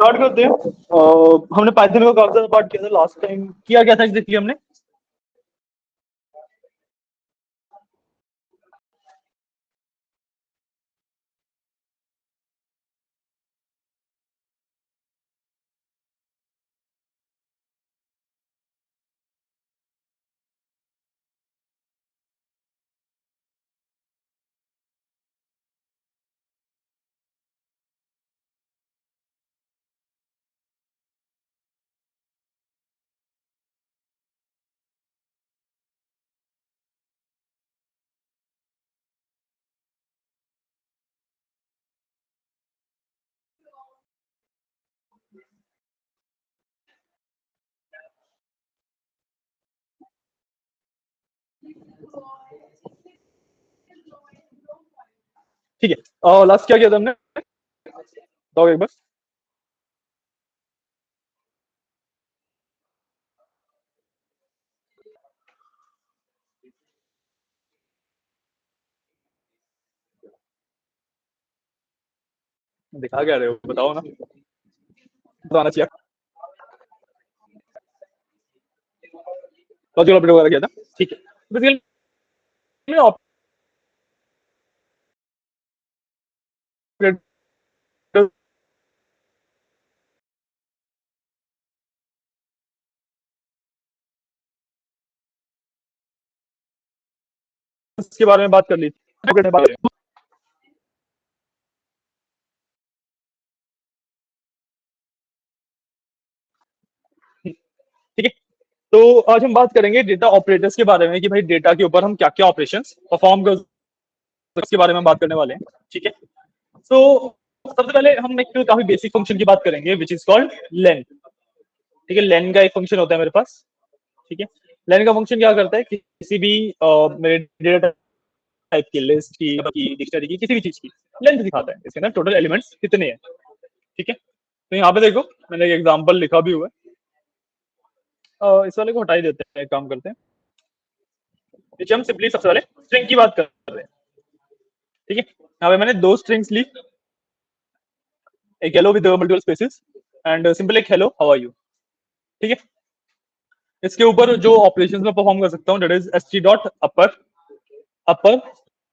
Start करते हैं। हमने पाइथन का काफी ज्यादा पार्ट किया था लास्ट टाइम। किया क्या था एग्जैक्टली हमने? ठीक है, लास्ट क्या किया था हमने? बताओ एक बार। दिखा क्या रहे हो, बताओ ना, बताना चाहिए। लॉजिकल ऑपरेटर वगैरह किया था, ठीक है। बेसिकली ऑपरेटर के बारे में बात कर ली थी। ठीक है, तो आज हम बात करेंगे डेटा ऑपरेटर्स के बारे में कि भाई डेटा के ऊपर हम क्या क्या ऑपरेशंस परफॉर्म कर, उसके बारे में बात करने वाले हैं। ठीक है, तो सबसे पहले हम एक काफी बेसिक फंक्शन की बात करेंगे विच इज कॉल्ड लेन। ठीक है, लेन का एक फंक्शन होता है मेरे पास। ठीक है, लेन का फंक्शन क्या करता है कि किसी भी मेरे डेटा टाइप की लिस्ट की डिक्शनरी की किसी भी चीज की लेंथ दिखाता है, इसके अंदर टोटल एलिमेंट्स कितने हैं। ठीक है, तो यहाँ पे देखो मैंने एक एग्जांपल लिखा भी हुआ है। इस वाले को हटा ही देते हैं, एक काम करते हैं, नीचे हम सिंपली सबसे पहले स्ट्रिंग की बात कर रहे हैं। ठीक है, यहाँ पे मैंने दो स्ट्रिंग्स ली, एक yellow with multiple spaces and simple एक हेलो हाउ आर यू। ठीक है, इसके ऊपर जो ऑपरेशंस मैं परफॉर्म कर सकता हूँ that is st dot upper, upper,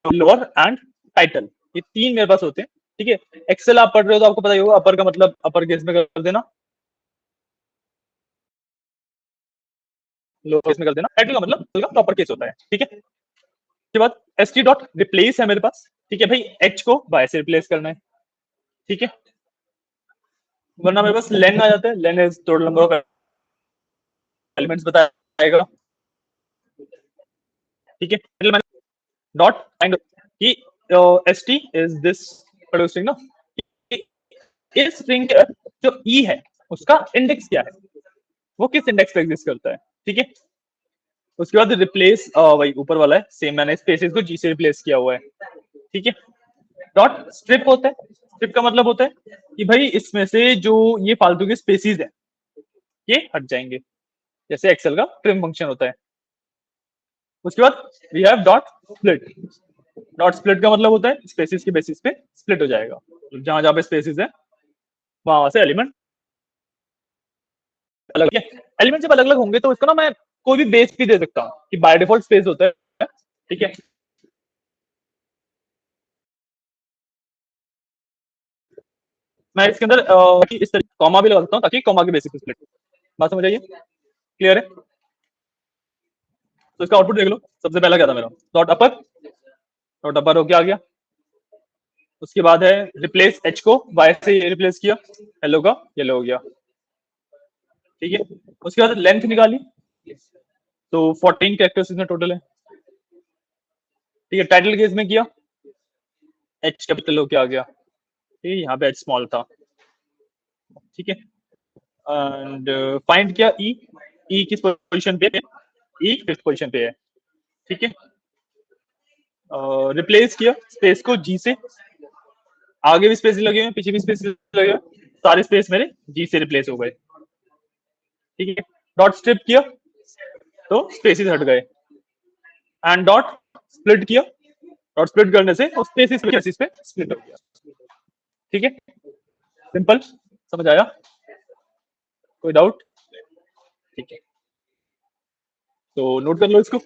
lower and title, ये तीन मेरे पास होते हैं। ठीक है, एक्सेल आप पढ़ रहे हो तो आपको पता ही होगा अपर का मतलब अपर केस में कर देना, लोअर केस में कर देना, टाइटल का मतलब प्रॉपर केस होता है। ठीक है, उसके बाद st डॉट रिप्लेस है मेरे पास। ठीक है भाई, h को y से रिप्लेस करना है। ठीक है, वरना मेरे पास लेन आ जाता है, लेन is total number of elements बताएगा। ठीक है, डॉट एंड की st इज दिस स्ट्रिंग ना, इस स्ट्रिंग जो e है उसका इंडेक्स क्या है, वो किस इंडेक्स पे एग्जिस्ट करता है। ठीक है, उसके बाद रिप्लेस वही ऊपर वाला है सेम, मैंने स्पेसेस को जी से रिप्लेस किया हुआ है। ठीक है, डॉट स्ट्रिप होता है, स्ट्रिप का मतलब होता है कि भाई इसमें से जो ये फालतू के स्पेसिस है ये हट जाएंगे, जैसे एक्सेल का ट्रिम फंक्शन होता है। उसके बाद we have dot split, dot split का मतलब होता है स्पेसिस के बेसिस पे स्प्लिट हो जाएगा, जहां जहां पे स्पेसिस है वहां से एलिमेंट अलग है। एलिमेंट जब अलग अलग होंगे तो इसको ना मैं कोई भी बेस भी दे सकता हूँ कि बाय डिफॉल्ट स्पेस होता है। ठीक है, मैं इसके अंदर इस तरह कॉमा भी लगा सकता हूँ ताकि कॉमा के बेसिस पे स्प्लिट। बात समझ आइए, क्लियर है? तो इसका आउटपुट देख लो, सबसे पहला क्या था मेरा, डॉट अपर, डॉट अपर हो क्या आ गया। उसके बाद है रिप्लेस एच को वाई से रिप्लेस किया, हेलो का येलो हो गया। ठीक है, उसके बाद लेंथ निकाली, तो 14 कैरेक्टर्स इसमें टोटल है। ठीक है, टाइटल केस में किया, एच कैपिटल हो क्या आ गया, ठीक है, यहाँ पे एच स्मॉल था। ठीक है, एंड फाइंड किया ई, ई किस पोजीशन पे है, ई फिफ्थ पोजीशन पे है। ठीक है, रिप्लेस किया स्पेस को जी से, आगे भी स्पेस लगे हुए पीछे भी स्पेस लगे हुए, सारे स्पेस मेरे जी से रिप्लेस हो गए। ठीक है, डॉट स्ट्रिप किया तो स्पेसिस हट गए, एंड डॉट स्प्लिट किया, डॉट स्प्लिट करने से स्पेसिस पे स्प्लिट हो गया। ठीक है, सिंपल। समझ आया? कोई डाउट? ठीक है, तो नोट कर लो इसको।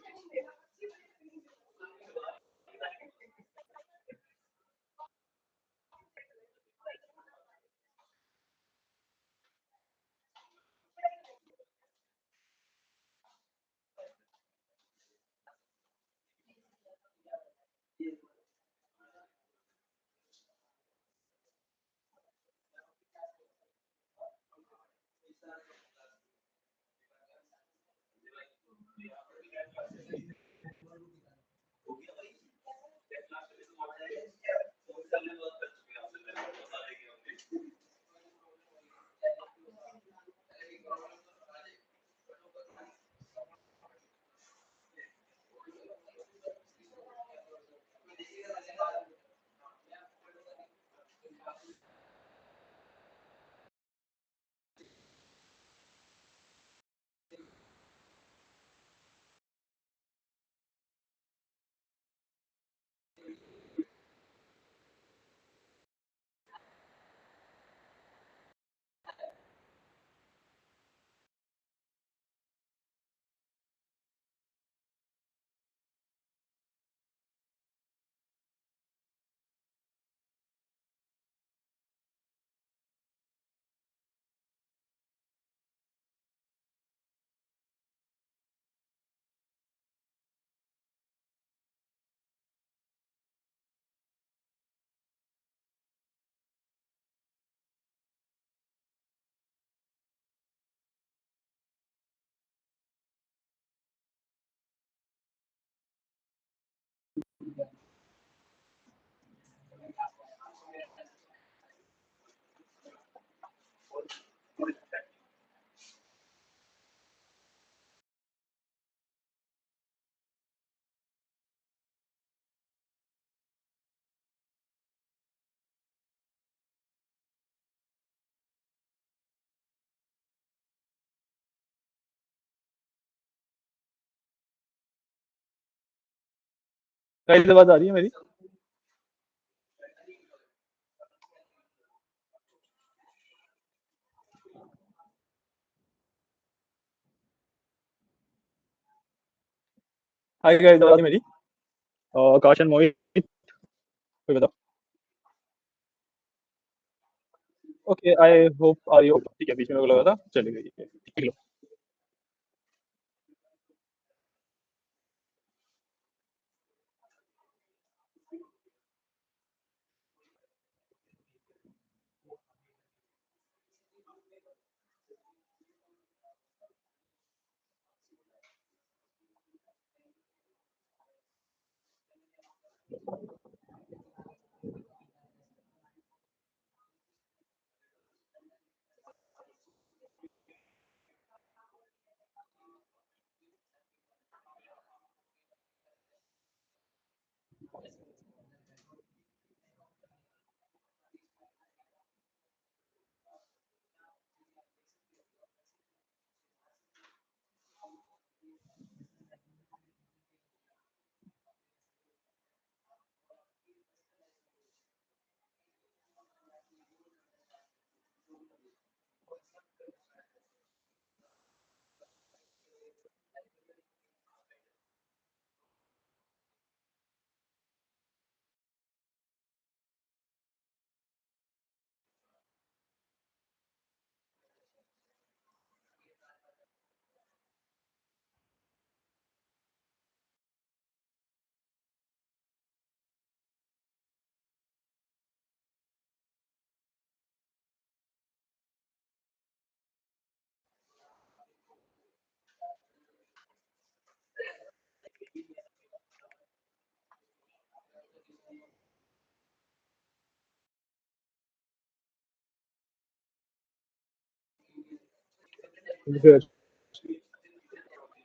गाइस आवाज आ रही है मेरी? हाय गाइस, आवाज आ रही है मेरी? आकाश एंड मोहित, कोई बताओ। ओके, आई होप आ रही हो। ठीक है, बीच में मेरे को लगा था चली गई है। ठीक लो। क्या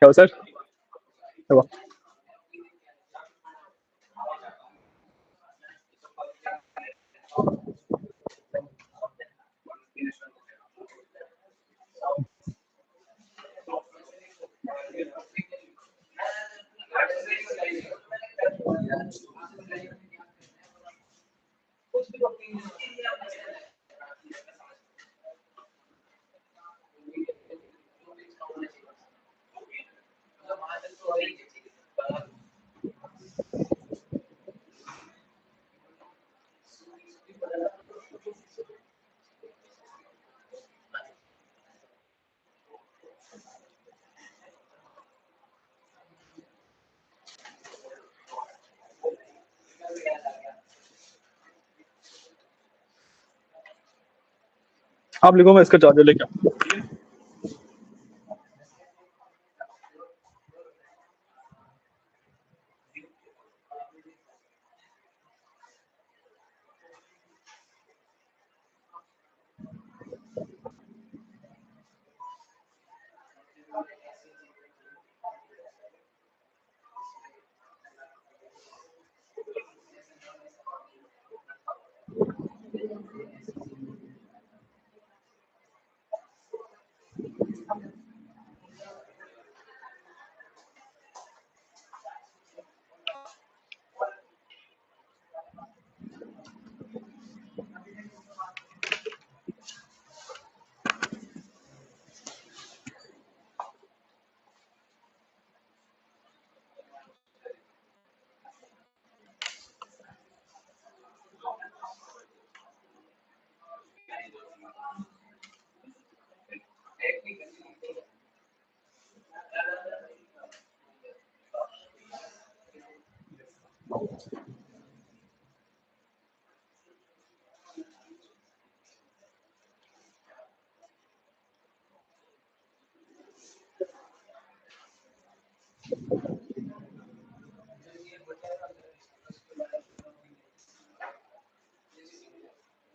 हुआ सर? क्या हुआ? आप लिखो, मैं इसका चार्जर लेके आऊं।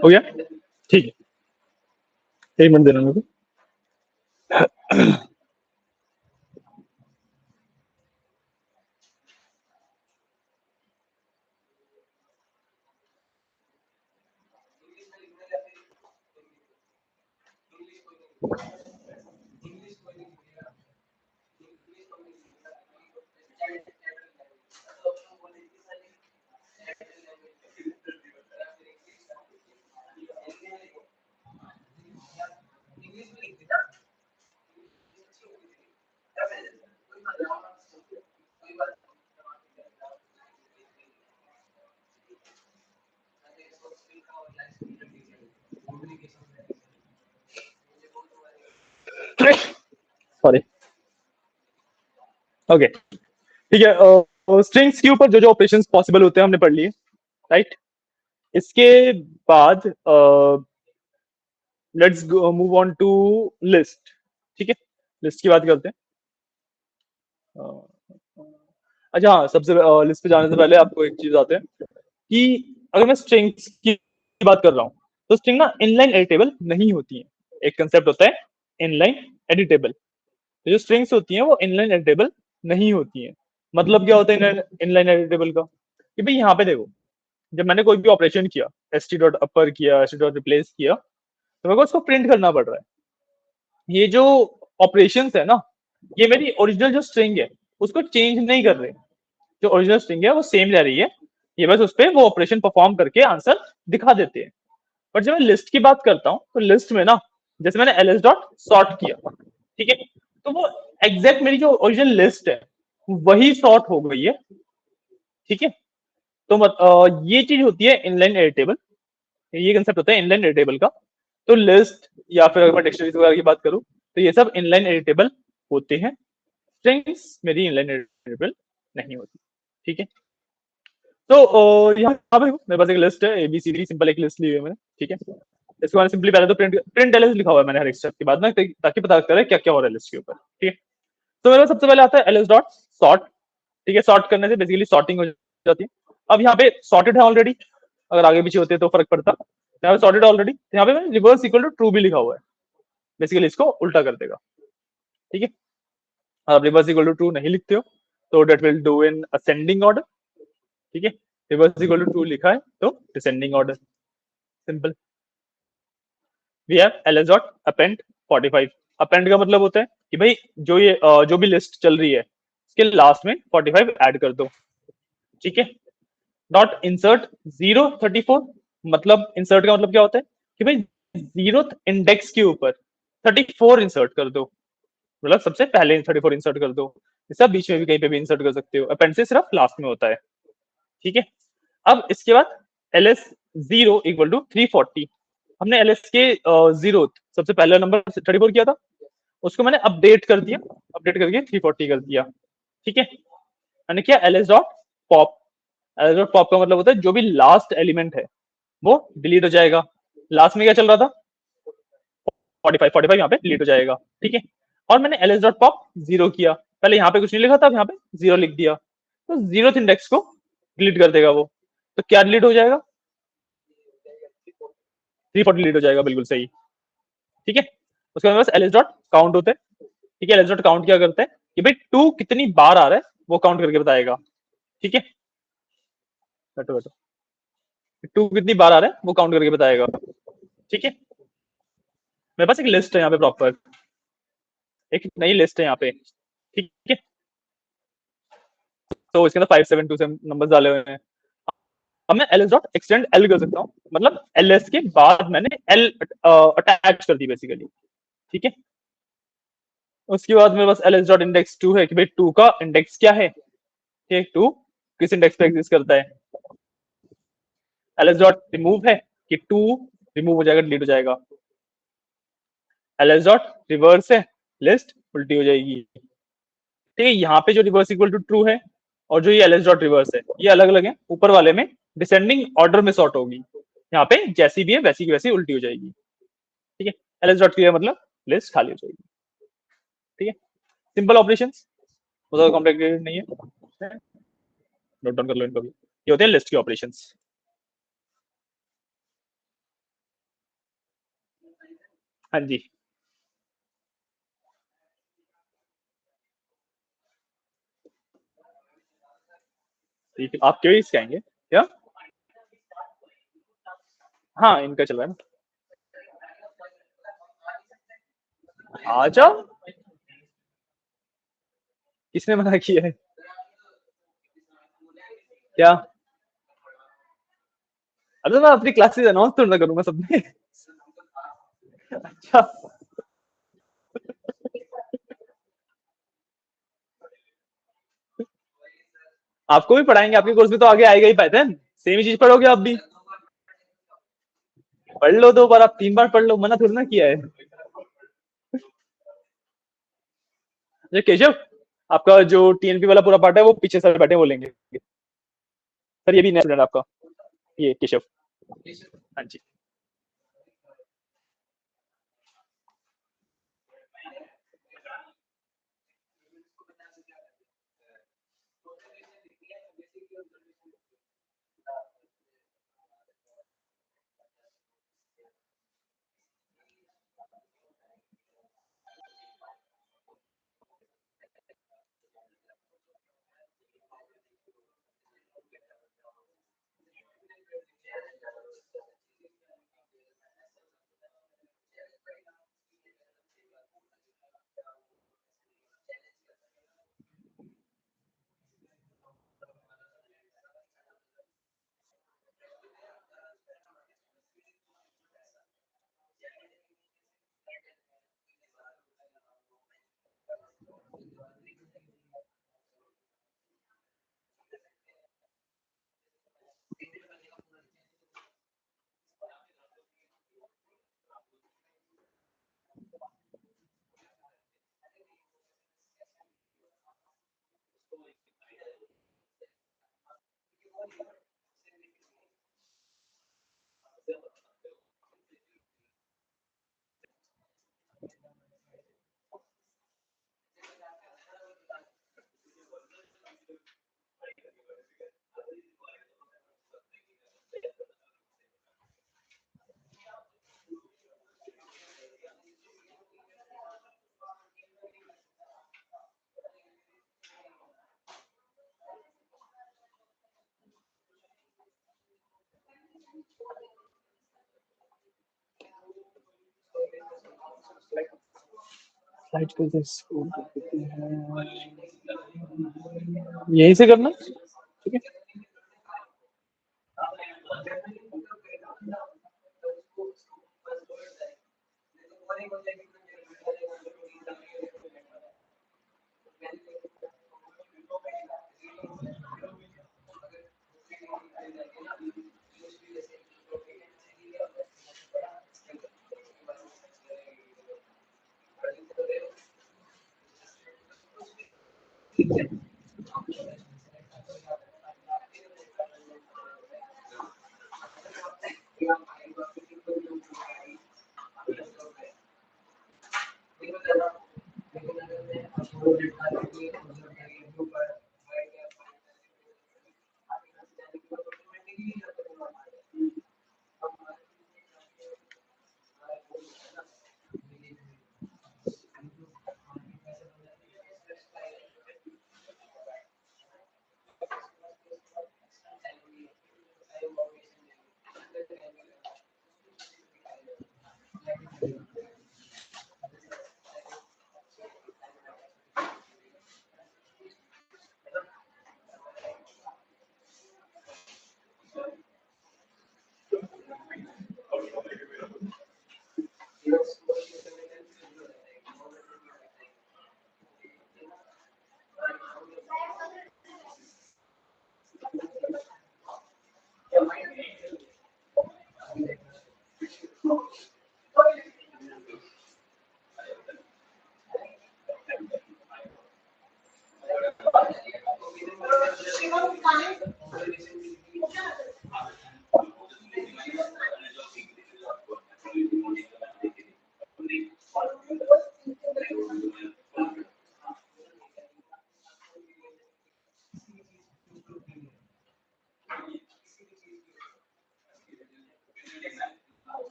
हो गया, ठीक है, 1 मिनट देना मेरे को। सॉरी, ओके, ठीक है। स्ट्रिंग्स के ऊपर जो जो ऑपरेशंस पॉसिबल होते हैं हमने पढ़ लिए, राइट। इसके बाद let's move on to list, ठीक है। लिस्ट की बात करते हैं। अच्छा हाँ, सबसे लिस्ट पे जाने से पहले आपको एक चीज आते हैं कि अगर मैं स्ट्रिंग्स की बात कर रहा हूँ, तो स्ट्रिंग ना इनलाइन एडिटेबल नहीं होती है। एक कंसेप्ट होता है इनलाइन एडिटेबल। तो जो स्ट्रिंग्स होती हैं वो इनलाइन एडिटेबल नहीं होती हैं। मतलब क्या होता है इनलाइन एडिटेबल का, कि भाई यहाँ पे देखो, जब मैंने कोई भी ऑपरेशन किया, st डॉट अपर किया, st डॉट रिप्लेस किया, तो मेरे को उसको प्रिंट करना पड़ रहा है। ये जो ऑपरेशंस है ना, ये मेरी ओरिजिनल जो स्ट्रिंग है उसको चेंज नहीं कर रहे। जो ओरिजिनल स्ट्रिंग है वो सेम रह रही है, ये बस उस पर वो ऑपरेशन परफॉर्म करके आंसर दिखा देते हैं। बट जब मैं लिस्ट की बात करता हूँ, तो लिस्ट में ना, जैसे मैंने ls डॉट सॉर्ट किया, ठीक है, तो वो एग्जैक्ट मेरी जो ओरिजिनल लिस्ट है वही सॉर्ट हो गई है, ठीक है। तो ये चीज होती है इनलाइन एडिटेबल। ये कंसेप्ट होता है इनलाइन एडिटेबल का। तो लिस्ट या फिर अगर मैं डिक्शनरीज वगैरह की बात करूं, तो ये सब इनलाइन एडिटेबल होते हैं। स्ट्रिंग्स मेरी इनलाइन एडिटेबल नहीं होती, ठीक है। तो यहाँ पे मेरे पास एक लिस्ट है ABCD, सिंपल एक लिस्ट ली हुई है मैंने, ठीक है। इसको मैंने सिंपली पहले तो प्रिंट प्रिंट एलएस लिखा हुआ है मैंने हर एक स्टेप के बाद ना, ताकि पता करे क्या क्या हो रहा है लिस्ट के ऊपर, ठीक है। तो मेरे पास सबसे पहले आता है ls डॉट सॉर्ट, ठीक है। सॉर्ट करने से बेसिकली सॉर्टिंग हो जाती है। अब यहाँ पे सॉर्टेड है ऑलरेडी, अगर आगे पीछे होते तो फर्क पड़ता। यहाँ पे सॉर्टेड ऑलरेडी, यहाँ पे मैंने रिवर्स इक्वल टू ट्रू भी लिखा हुआ है, बेसिकली इसको उल्टा कर देगा, ठीक है। आप रिवर्स इक्वल टू ट्रू नहीं लिखते हो तो that will do in ascending order, ठीक है। रिवर्स इक्वल टू ट्रू लिखा है तो descending order, simple. We have ls dot append 45। Append का मतलब होता है कि भाई जो भी लिस्ट चल रही है उसके लास्ट में 45 ऐड कर दो, ठीक है। डॉट इंसर्ट 034, मतलब इंसर्ट का मतलब क्या होता है कि भाई 0th इंडेक्स के ऊपर 34 इंसर्ट कर दो, मतलब सबसे पहले 34 इंसर्ट कर दो। इसका बीच में भी कहीं पे भी इंसर्ट कर सकते हो, अपेंड से सिर्फ लास्ट में होता है, ठीक है। अब इसके बाद ls 0 इक्वल टू 340। हमने ls के 0 सबसे पहला नंबर 34 किया था, उसको मैंने अपडेट कर दिया, अपडेट करके 340 कर दिया, ठीक है। मैंने किया ls dot pop. ls dot pop का मतलब होता है जो भी लास्ट एलिमेंट है वो डिलीट हो जाएगा। लास्ट में क्या चल रहा था, 45 यहाँ पे डिलीट हो जाएगा, ठीक है। और मैंने ls डॉट पॉप जीरो किया, पहले यहाँ पे कुछ नहीं लिखा था, अब यहाँ पे जीरो लिख दिया, तो जीरो इंडेक्स को डिलीट कर देगा वो। तो क्या डिलीट हो जाएगा? 340 डिलीट हो जाएगा, बिल्कुल सही, ठीक है। उसके बाद बस ls डॉट काउंट होते हैं, ठीक है। ls डॉट काउंट क्या करते हैं कि भाई टू कितनी बार आ रहा है वो काउंट करके बताएगा, ठीक है। बैठो बैठो, टू कितनी बार आ रहा है वो काउंट करके बताएगा, ठीक है। मेरे पास एक लिस्ट है यहाँ पे प्रॉपर, एक नई लिस्ट है यहाँ पे, ठीक है। तो इसके अंदर 572 से नंबर डाले हुए हैं। अब मैं ls डॉट एक्सटेंड एल कर सकता हूँ, मतलब ls के बाद मैंने एल अटैच कर दी बेसिकली, ठीक है। उसके बाद मेरे पास ls डॉट इंडेक्स टू है कि भाई टू का इंडेक्स क्या है, ठीक, टू किस इंडेक्स पे एग्जिस्ट करता है। ls डॉट रिमूव है कि टू रिमूव हो जाएगा, डिलीट हो जाएगा। ls डॉट रिवर्स है, लिस्ट उल्टी हो जाएगी, ठीक है। यहाँ पे जो रिवर्स इक्वल टू ट्रू है और जो ये ls डॉट रिवर्स है ये अलग अलग है, ऊपर वाले में डिसेंडिंग ऑर्डर में सॉर्ट होगी, यहाँ पे जैसी भी है वैसी की वैसी उल्टी हो जाएगी, ठीक है। ls डॉट क्लियर मतलब लिस्ट खाली हो जाएगी, ठीक है। सिंपल ऑपरेशंस, बहुत कॉम्प्लिकेटेड नहीं है, नोट डाउन कर लो इनको भी। ये होते हैं लिस्ट के ऑपरेशंस। हाँ जी, ठीक है। आप क्यों इसके आएंगे क्या? हाँ, इनका चल रहा है ना, आ जाओ। किसने मना किया है? क्या? अरे मैं अपनी क्लासेस अनाउंस थोड़ा ना करूंगा सबने। अच्छा, आपको भी पढ़ाएंगे, आपके कोर्स में तो आगे आएगा ही पाइथन, सेम ही चीज पढ़ोगे आप भी। पढ़ लो 2 बार, आप 3 बार पढ़ लो, मना थोड़ा ना किया है। ये केशव, आपका जो टीएनपी वाला पूरा पार्ट है वो पीछे सर बैठे बोलेंगे। सर ये भी नया स्टूडेंट आपका, ये केशव। हाँ जी। स्लाइड कैसे स्क्रॉल करते हैं, यहीं से करना, ठीक है।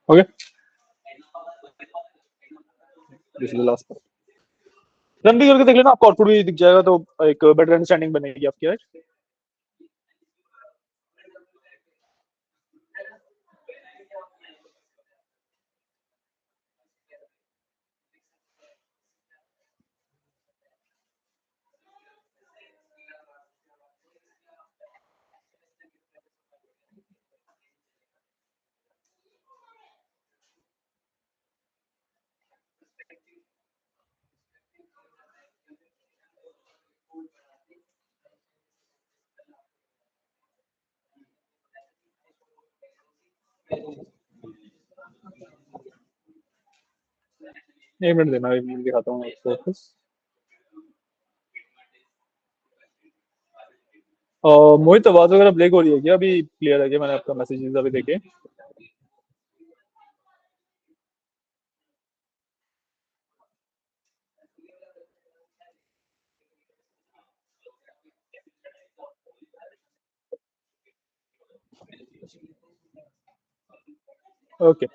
Okay, this is the last part. Run भी करके देख लेना, आपको आउटपुट भी दिख जाएगा, तो एक बेटर अंडरस्टैंडिंग बनेगी आपकी, राइट। एक मिनट देना, एक मिनट दिखाता हूँ आपको वापस। मोहित, आवाज वगैरह ब्रेक हो रही है क्या? अभी क्लियर है क्या? मैंने आपका मैसेजेस अभी देखे। Okay,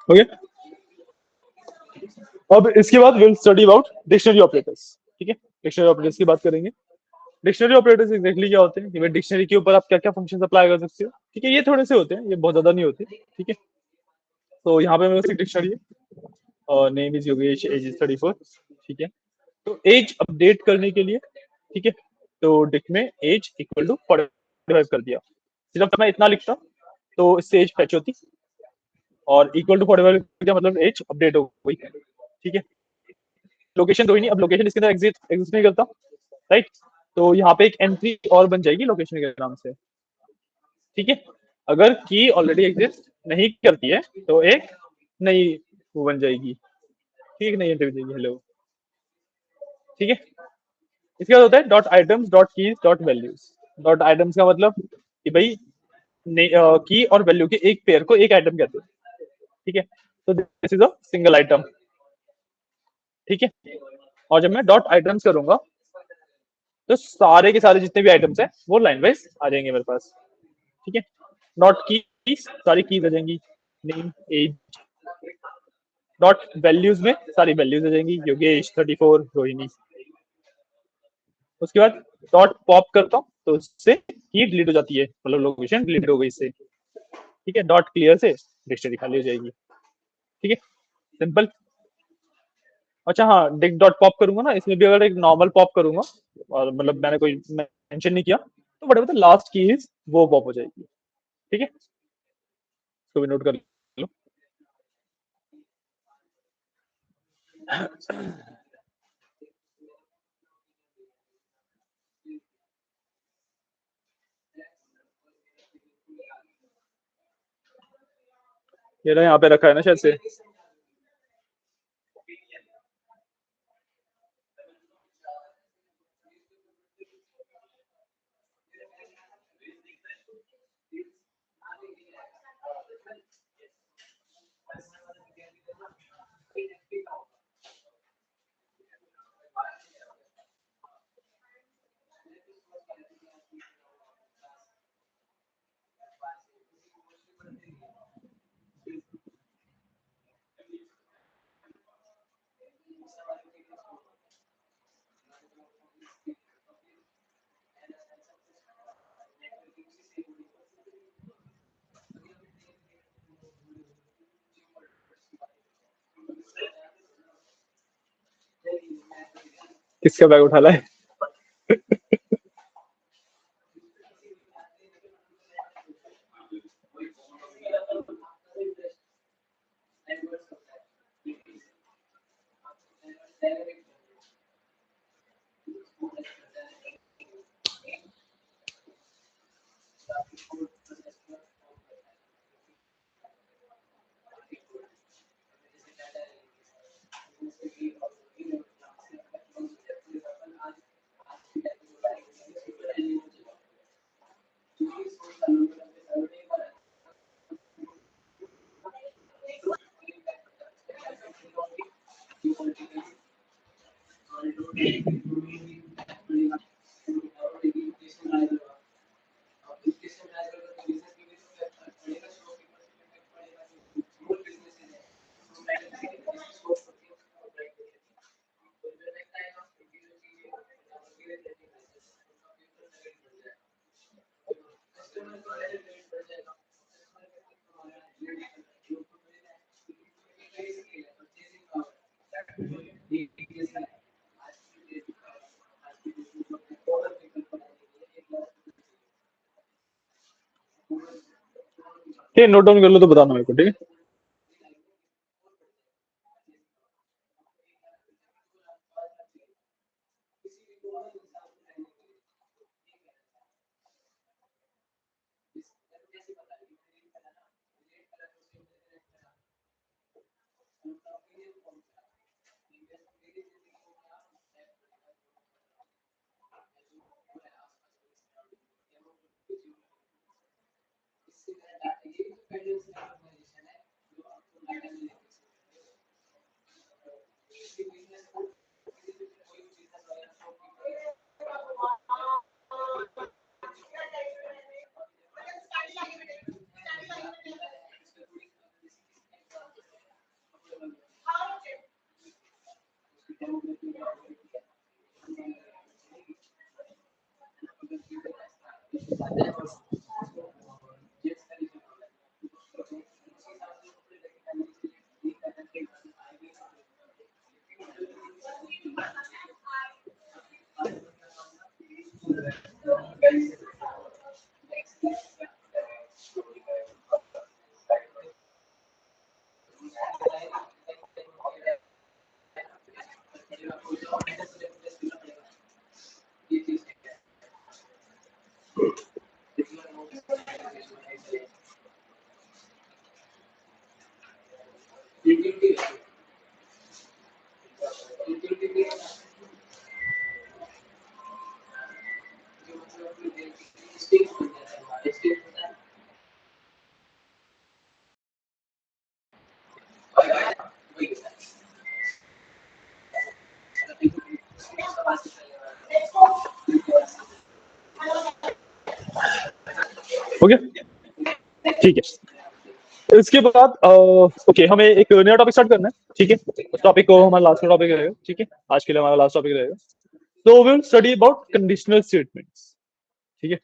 okay. अब इसके बाद will study about dictionary operators. ठीक है, डिक्शनरी ऑपरेटर्स की बात करेंगे। डिक्शनरी ऑपरेटर्स एग्जैक्टली क्या होते हैं कि भाई डिक्शनरी के ऊपर आप क्या क्या फंक्शन अप्लाई कर सकते हो। ठीक है, ये थोड़े से होते हैं, ये बहुत ज्यादा नहीं होते। ठीक है, तो यहाँ पे मेरे पास एक डिक्शनरी है और name is Yogesh, age is 34। ठीक है, तो एज अपडेट करने के लिए, ठीक है, तो डिक में एज इक्वल टू 45 कर दिया। सिर्फ मैं इतना लिखता तो इससे एज फैच होती, और इक्वल टू 45 का मतलब एज अपडेट हो गई। ठीक है, लोकेशन दो ही नहीं, अब लोकेशन इसके अंदर एग्जिस्ट नहीं करता, राइट। तो यहाँ पे एक एंट्री और बन जाएगी लोकेशन के नाम से। ठीक है, अगर की ऑलरेडी एग्जिस्ट नहीं करती है तो एक नई वो बन जाएगी। ठीक है, नई एंट्री बन जाएगी, हेलो। ठीक है, इसके बाद होता है dot items dot keys dot values. Dot items का मतलब कि भाई की और वैल्यू के एक पेयर को एक आइटम कहते हैं। ठीक है, तो this is a single item. ठीक है, और जब मैं डॉट आइटम्स करूंगा तो सारे के सारे जितने भी आइटम्स हैं वो लाइन वाइज आ जाएंगे मेरे पास। ठीक है, डॉट की सारी कीज आ जाएंगी, नेम एज। डॉट वैल्यूज में सारी वैल्यूज आ जाएंगी, योगेश 34 रोहिणी। उसके बाद डॉट पॉप करता हूँ तो उससे की डिलीट हो जाती है, मतलब लोकेशन डिलीट हो गई इससे। ठीक है, डॉट क्लियर से डिक्शनरी खाली हो जाएगी। ठीक है, सिंपल। अच्छा हाँ, डिक डॉट पॉप करूंगा ना, इसमें भी अगर एक नॉर्मल पॉप करूंगा और मतलब मैंने कोई मेंशन नहीं किया तो बड़े लास्ट की इज वो पॉप हो जाएगी। ठीक है, इसको भी नोट कर लो। ये ना यहाँ पे रखा है ना शायद से। किसका बैग उठा ला है? ठीक है, नोट डाउन कर लो तो बताना मेरे को। ठीक है, ओके, ठीक है। इसके बाद ओके, हमें एक नया टॉपिक स्टार्ट करना है, ठीक है। उस टॉपिक को हमारा लास्ट टॉपिक रहेगा, ठीक है। आज के लिए हमारा लास्ट टॉपिक रहेगा। तो will study about conditional statements, ठीक है।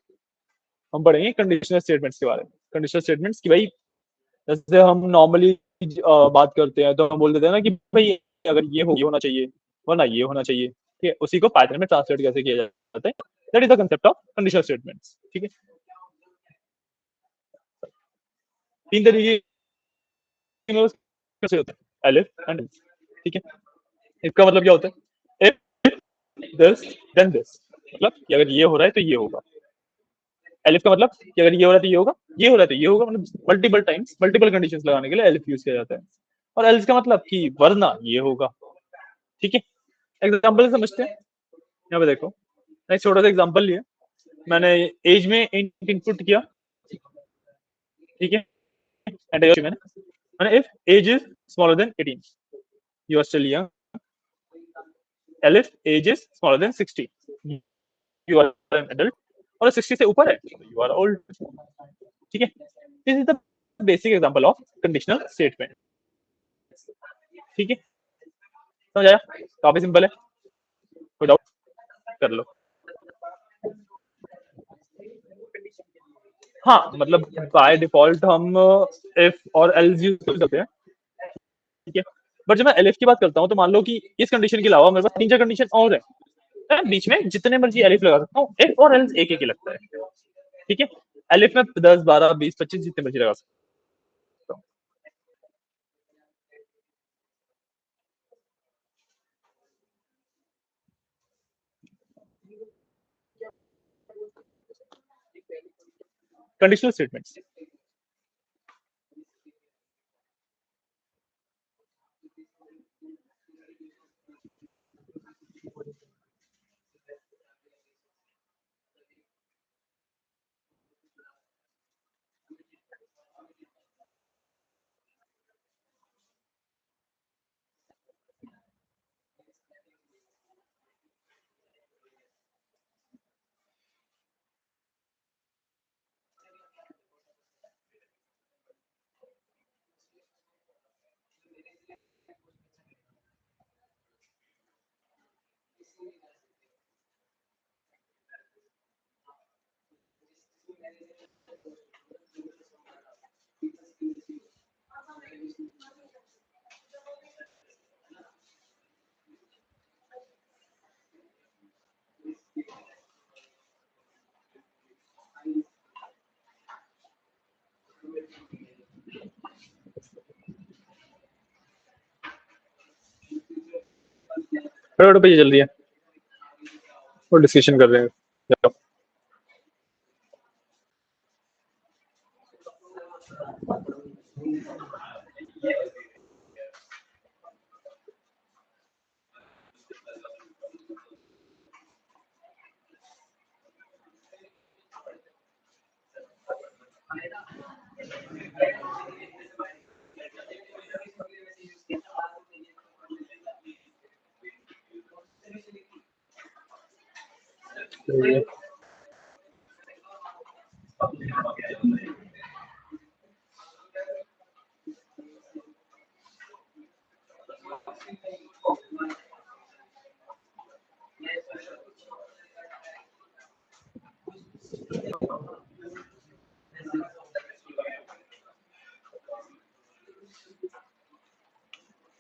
हम पढ़ेंगे कंडीशनल स्टेटमेंट्स के बारे में। कंडीशनल स्टेटमेंट्स की भाई, जैसे हम नॉर्मली बात करते हैं तो हम बोल देते हैं ना कि भाई अगर ये होना चाहिए वरना ये होना चाहिए, ठीक है। उसी को पाइथन में ट्रांसलेट कैसे किया जाता है, that is the concept of conditional statements, ठीक है। तीन तरीके कैसे होते हैं, एलिफ एंड, ठीक है। इसका मतलब क्या होता है, इफ दिस देन दिस, मतलब कि अगर ये हो रहा है तो ये होगा। एलिफ का मतलब कि अगर ये हो रहा है तो ये होगा, ये हो रहा है तो ये होगा, मतलब मल्टीपल टाइम्स मल्टीपल कंडीशंस लगाने के लिए एलिफ यूज किया जाता है। और एल्स का मतलब कि वरना ये होगा, ठीक है। एग्जांपल समझते हैं। यहाँ पे देखो, मैं एक छोटा सा एग्जांपल लिया। मैंने एज में इंट इनपुट किया, ठीक है। एंड मैंने if age is smaller than 18 you are still young, elif age is smaller than 60 you are an adult, और 60 से ऊपर है यू आर ओल्ड, ठीक है। This is the basic example of conditional statement, ठीक है। समझ आया, काफी सिंपल है, कोई डाउट कर लो। हाँ, मतलब बाय डिफॉल्ट हम इफ और एल्स यूज कर सकते हैं, ठीक है। बट जब मैं एलिफ की बात करता हूँ तो मान लो कि इस कंडीशन के अलावा मेरे पास तीन चार कंडीशन और है, मैं बीच में जितने मर्जी एलिफ लगा सकता हूँ। इफ और एल्स एक एक ही लगता है, ठीक है। एलिफ में 10 12 20 25 जितने मर्जी लगा सकता हूँ। कंडीशनल स्टेटमेंट्स, फटाफट पे चल रही है और डिस्कशन कर रहे हैं। जाओ।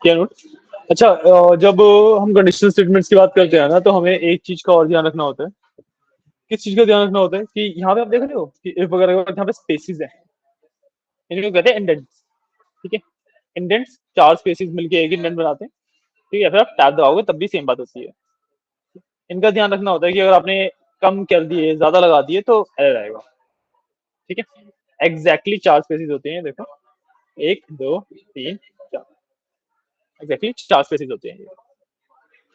क्या नोट, अच्छा, जब हम कंडीशनल स्टेटमेंट्स की बात करते हैं ना तो हमें एक चीज का और ध्यान रखना होता है। किस चीज का ध्यान रखना होता है कि यहाँ पे आप देख रहे हो कि इफ वगैरह यहाँ पे स्पेसिस है, इनको कहते हैं इंडेंट्स, ठीक है। इंडेंट्स चार स्पेसिस मिलके एक इंडेंट बनाते हैं, ठीक है। फिर आप टैब दबाओगे तब भी सेम बात होती है। इनका ध्यान रखना होता है कि अगर आपने कम कर दिए ज्यादा लगा दिए तो एरर आएगा, ठीक है। एग्जैक्टली चार स्पेसिस होते हैं, देखो, एक दो तीन चार, एग्जैक्टली चार स्पेसिस होते हैं ये,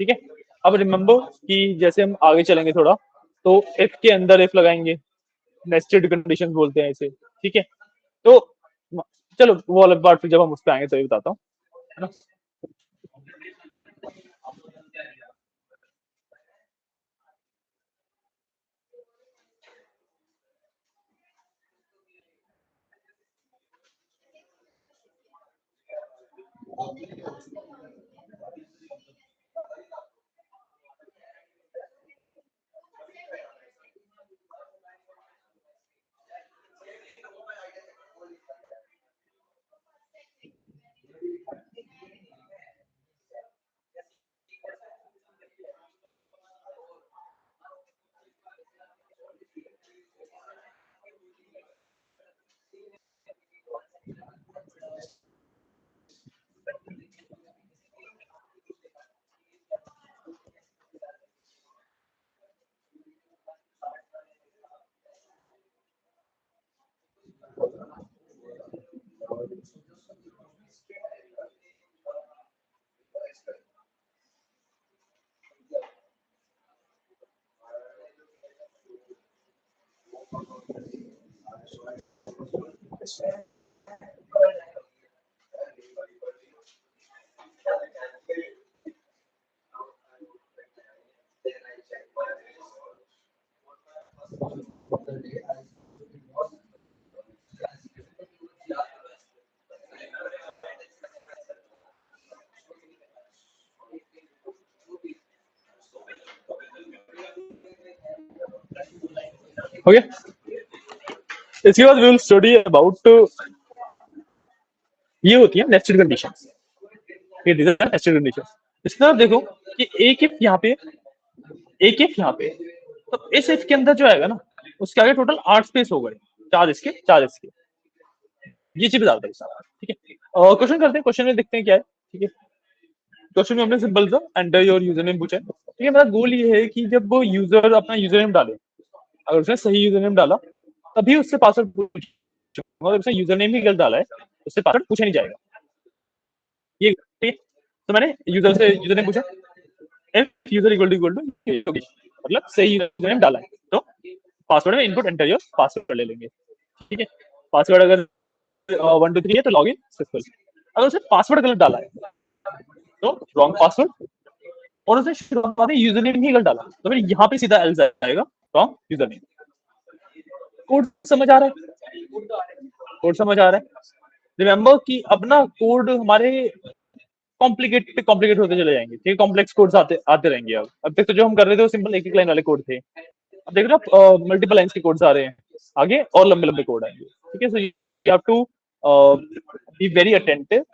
ठीक है। अब रिमेम्बर कि जैसे हम आगे चलेंगे थोड़ा तो इफ के अंदर इफ लगाएंगे, नेस्टेड कंडीशन बोलते हैं इसे, ठीक है। तो चलो वो अलग बात, फिर जब हम उस पर आएंगे तो ये बताता हूँ, है ना। ओके, इसके बाद वी विल स्टडी अबाउट ये होती है नेस्टेड कंडीशंस। ये नेस्टेड कंडीशंस। इसमें आप देखो कि एक इफ यहाँ पे, एक इफ यहाँ पे, तो इस इफ के अंदर जो आएगा ना, उसके आगे टोटल 8 स्पेस हो गए, 4 इसके 4 इसके। ये चीज बता देगा सारा, ठीक है। क्वेश्चन करते हैं, क्वेश्चन में देखते हैं क्या है, ठीक है। क्वेश्चन में हमने सिंपल सा एंटर योर यूजर नेम पूछा है, ठीक है। मेरा गोल ये है कि जब वो यूजर अपना यूजर नेम डाले, अगर उसने सही यूजर नेम डाला तभी उससे पासवर्ड पूछूंगा, अगर उसने यूजर नेम ही गलत डाला है उससे पासवर्ड पूछा नहीं जाएगा। ये ठीक है। तो मैंने यूजर से यूजर नेम पूछा, if user equal to Yogesh, मतलब सही यूजर नेम डाला है तो पासवर्ड में इनपुट एंटर योर पासवर्ड ले लेंगे, ठीक है। पासवर्ड अगर 1 2 3 है तो लॉग इन सक्सेसफुल। अगर उसने पासवर्ड गलत डाला है तो रॉन्ग पासवर्ड, और उसने शुरुआत में यूजर नेम ही गलत डाला तो फिर यहाँ पे सीधा एल्स आएगा, रॉन्ग यूजर नेम। कोड समझ आ रहा है? कोड समझ आ रहा है? रिमेंबर कि अब ना कोड हमारे कॉम्प्लिकेट होते चले जाएंगे, ठीक है। कॉम्प्लेक्स कोड्स आते आते रहेंगे। अब तक तो जो हम कर रहे थे वो सिंपल एक एक लाइन वाले कोड थे। अब देख रहे हो मल्टीपल लाइंस के कोड्स आ रहे हैं आगे, और लंबे लंबे कोड आएंगे, ठीक है। So you have to be very attentive,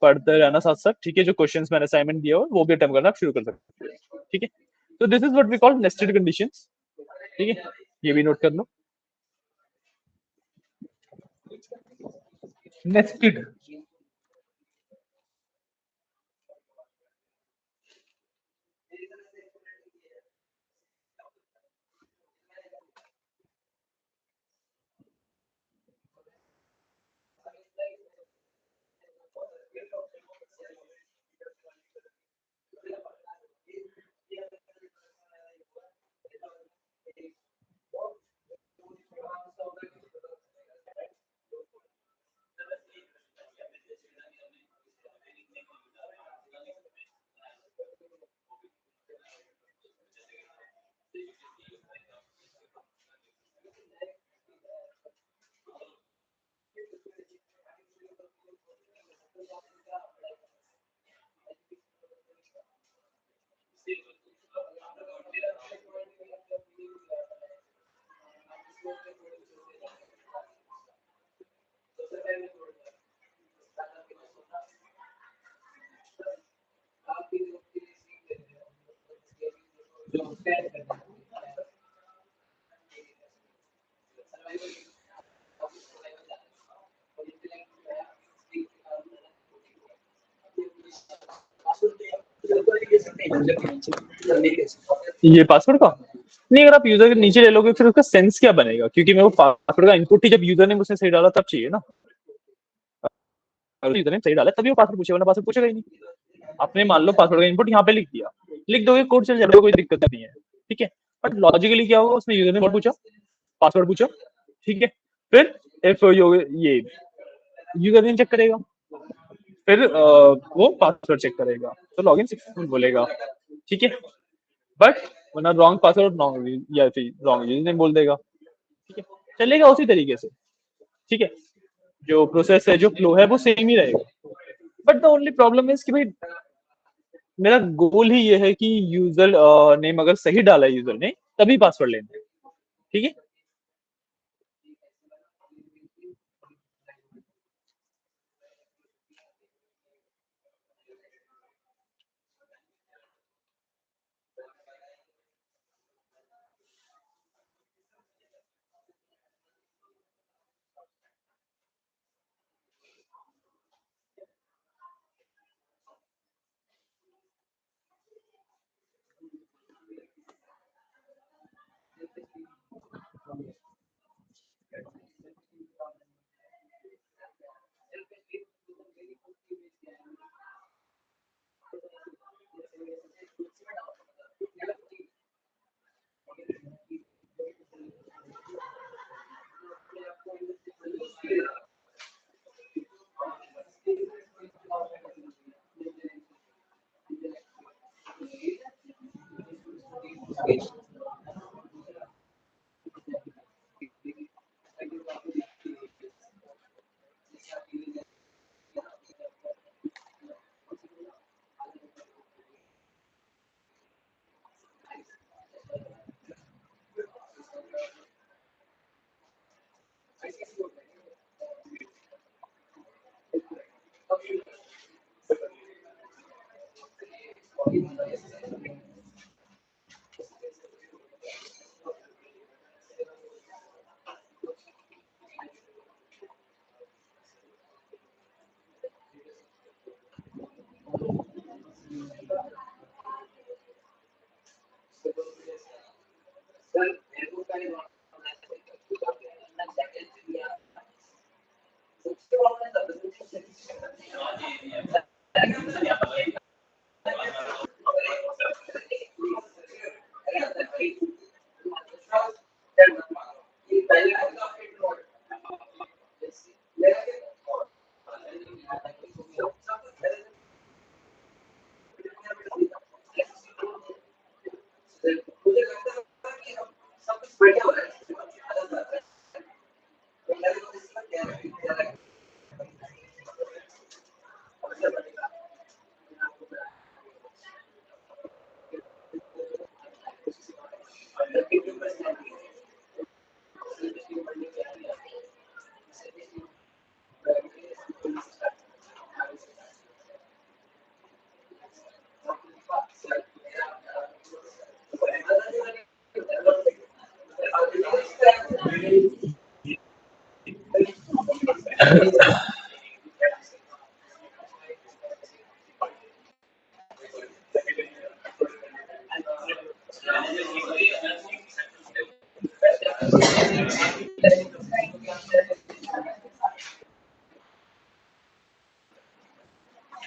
पढ़ते रहना साथ साथ, ठीक है। जो क्वेश्चंस मैंने असाइनमेंट दिया हो वो भी अटेम्प्ट करना आप शुरू कर सकते हैं, ठीक है। तो this is what we call nested conditions, ठीक है। ये भी नोट कर लो, नेस्टेड। ये पासवर्ड का नहीं, अगर आप यूजर के नीचे ले लोगे फिर उसका सेंस क्या बनेगा, क्योंकि मेरे को पासवर्ड का इनपुट ही जब यूजर ने मुझसे सही डाला तब चाहिए ना। अगर यूजर ने सही डाला तभी वो पासवर्ड पूछेगा, वरना पासवर्ड पूछेगा ही नहीं। आपने मान लो पासवर्ड का इनपुट यहाँ पे लिख दिया, लिख दोगे कोड चल जाएगा, कोई दिक्कत नहीं है, ठीक है। बट लॉजिकली क्या होगा, उसने यूजर ने पूछा, पासवर्ड पूछा, ठीक है। फिर इफ ये यूजर नेम चेक करेगा, फिर वो पासवर्ड चेक करेगा तो लॉगिन सक्सेसफुल बोलेगा, ठीक है। बट वरना रॉन्ग पासवर्ड रॉन्ग या फिर रॉन्ग यूजर नेम बोल देगा, ठीक है। चलेगा उसी तरीके से, ठीक है। जो प्रोसेस है, जो फ्लो है वो सेम ही रहेगा। But the only problem is कि भाई मेरा गोल ही ये है कि यूजर नेम अगर सही डाला है यूजर ने तभी पासवर्ड लेना है, ठीक है।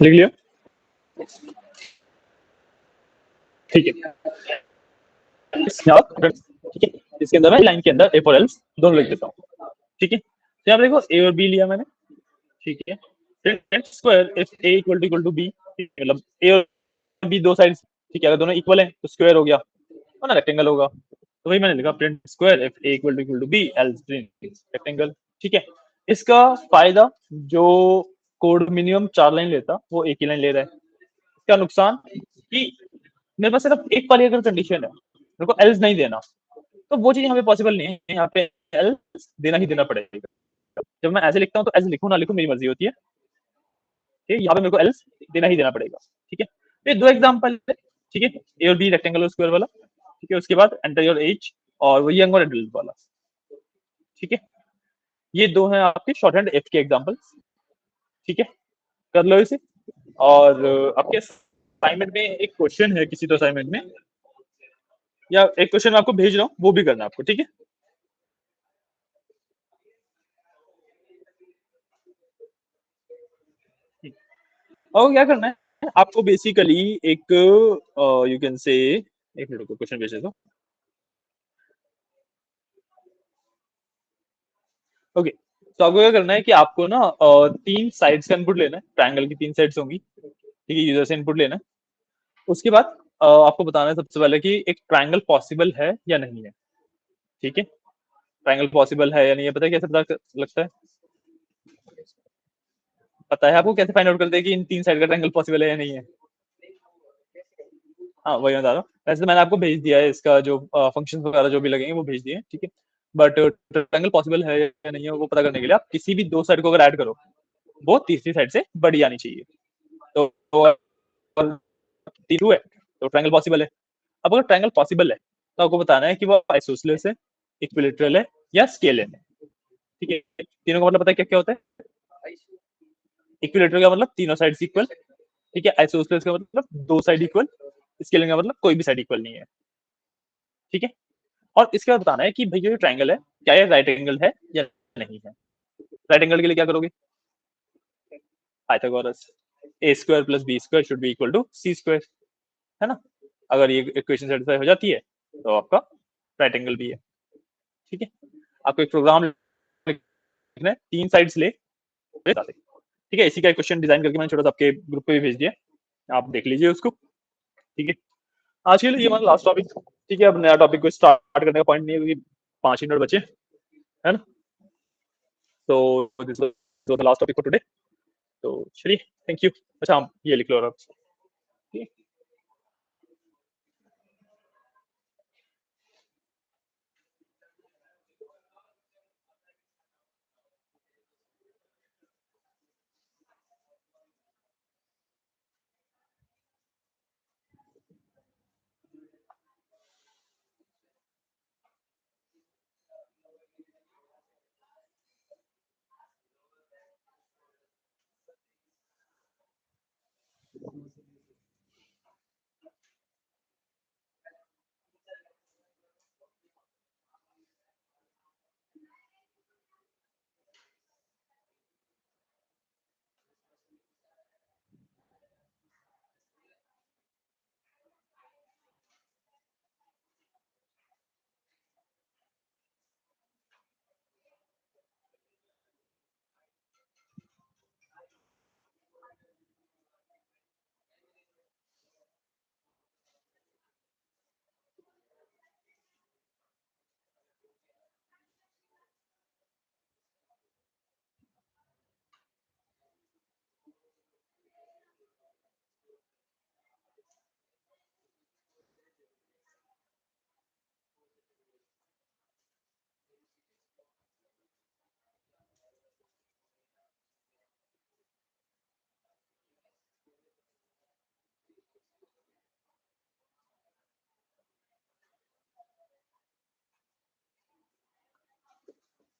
लिख लिया, ठीक है। ठीक है, इसके अंदर मैं लाइन के अंदर ए फॉर एल्स दोनों लिख देता हूँ, ठीक है। तो यहाँ पर देखो ए और बी लिया मैंने, ठीक है। X square if a equal to b, मतलब ए और बी दो साइड, ठीक है, अगर दोनों इक्वल है तो स्क्वायर हो गया और ना रेक्टेंगल होगा। तो वही मैंने लिखा print square if a equal to b else print rectangle, ठीक है। इसका फायदा, जो कोड मिनिमम 4 लाइन लेता वो एक ही लाइन ले रहा है। इसका नुकसान कि मेरे पास सिर्फ एक वाली अगर कंडीशन है, मेरे को एल्स नहीं देना, तो वो चीज यहाँ पे पॉसिबल नहीं है। यहाँ पे एल्स देना ही देना पड़ेगा। जब मैं ऐसे लिखता हूँ तो ऐसे लिखूं ना लिखूं मेरी मर्जी होती है, ठीक है। यहाँ पे मेरे को एल्स देना ही देना पड़ेगा, ठीक है। तो ये दो एग्जांपल है, ठीक है, ए और बी रेक्टेंगल और स्क्वायर वाला, ठीक है। उसके बाद एंटर योर एज और वो यंग और एडल्ट वाला, ठीक है। ये दो हैं आपके शॉर्ट हैंड एफ के एग्जांपल्स, ठीक है। कर लो इसे। और आपके असाइनमेंट में एक क्वेश्चन है, किसी तो असाइनमेंट में, या एक क्वेश्चन मैं आपको भेज रहा हूँ, वो भी करना आपको, ठीक है। और क्या करना है आपको, बेसिकली एक यू कैन से, एक मिनट को क्वेश्चन भेज देता हूँ, ओके। तो आपको क्या करना है कि आपको ना 3 साइड्स का इनपुट लेना है, ट्रायंगल की 3 साइड्स होंगी, ठीक है। यूजर से इनपुट लेना है। उसके बाद आपको बताना है सबसे पहले कि एक ट्रायंगल पॉसिबल है या नहीं है, ठीक है। ट्रायंगल पॉसिबल है या नहीं है, पता है कैसे पता लगता है? पता है आपको कैसे फाइंड आउट करते हैं कि इन 3 साइड का ट्रायंगल पॉसिबल है या नहीं है? हाँ, वही बता रहा हूँ। वैसे तो मैंने आपको भेज दिया है, इसका जो फंक्शन वगैरह जो भी लगेंगे वो भेज दिए हैं, ठीक है। बट ट्रायंगल पॉसिबल है या नहीं है वो पता करने के लिए आप किसी भी 2 साइड को अगर ऐड करो, वो तीसरी साइड से बड़ी आनी चाहिए। तो T2 है तो ट्रायंगल पॉसिबल है। अब अगर ट्रायंगल पॉसिबल है तो आपको बताना है कि वो आइसोसेलेस है, इक्विलैटरल है या स्केलर है, ठीक है। तीनों का मतलब पता है क्या क्या होता है? इक्विलैटरल का मतलब तीनों साइड्स इक्वल, ठीक है। आइसोसेलेस का मतलब 2 साइड इक्वल, स्केलर का मतलब कोई भी साइड इक्वल नहीं है, ठीक है। और इसके बाद बताना है कि भैया ये ट्रायंगल है, क्या ये राइट एंगल है या नहीं है। राइट एंगल के लिए क्या करोगे? Pythagoras, a square plus b square should be equal to c square, है ना। अगर ये इक्वेशन सेटिस्फाई हो जाती है तो आपका राइट एंगल भी है, ठीक है। आपको एक प्रोग्राम लिखना है, 3 साइड्स ले, ठीक है। इसी का एक क्वेश्चन डिजाइन करके मैंने छोटा सा आपके ग्रुप पे भी भेज दिया, आप देख लीजिए उसको, ठीक है। आज के लिए ये हमारा लास्ट टॉपिक। ठीक है, अब नया टॉपिक को स्टार्ट करने का पॉइंट नहीं है क्योंकि 5 ही मिनट बचे, है ना। तो this was the last topic for today. तो चलिए, थैंक यू। अच्छा, हम ये लिख लो और आप।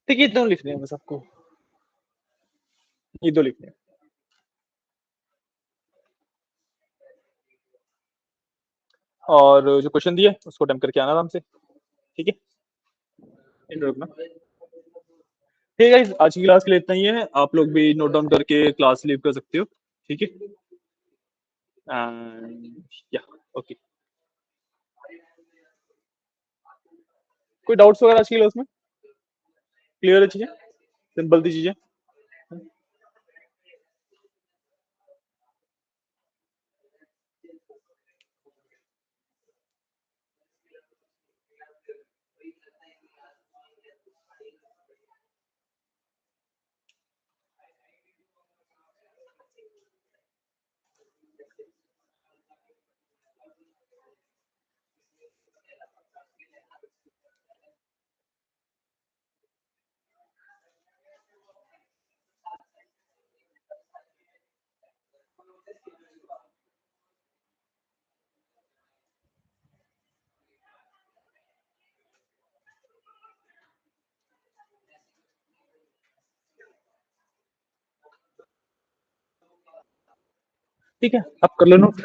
ठीक है, इतना लिखने हैं बस आपको, ये दो लिखने हैं। और जो क्वेश्चन दिए उसको अटेम्प्ट करके आना आराम से। ठीक है, इन रुकना। ठीक है गाइस, आज की क्लास के लिए इतना ही है। आप लोग भी नोट डाउन करके क्लास लीव कर सकते हो। ठीक है, एंड या ओके। कोई डाउट्स वगैरह आज की क्लास में? क्लियर है चीजें? सिंपल थी चीजें? ठीक है, आप कर लो नोट।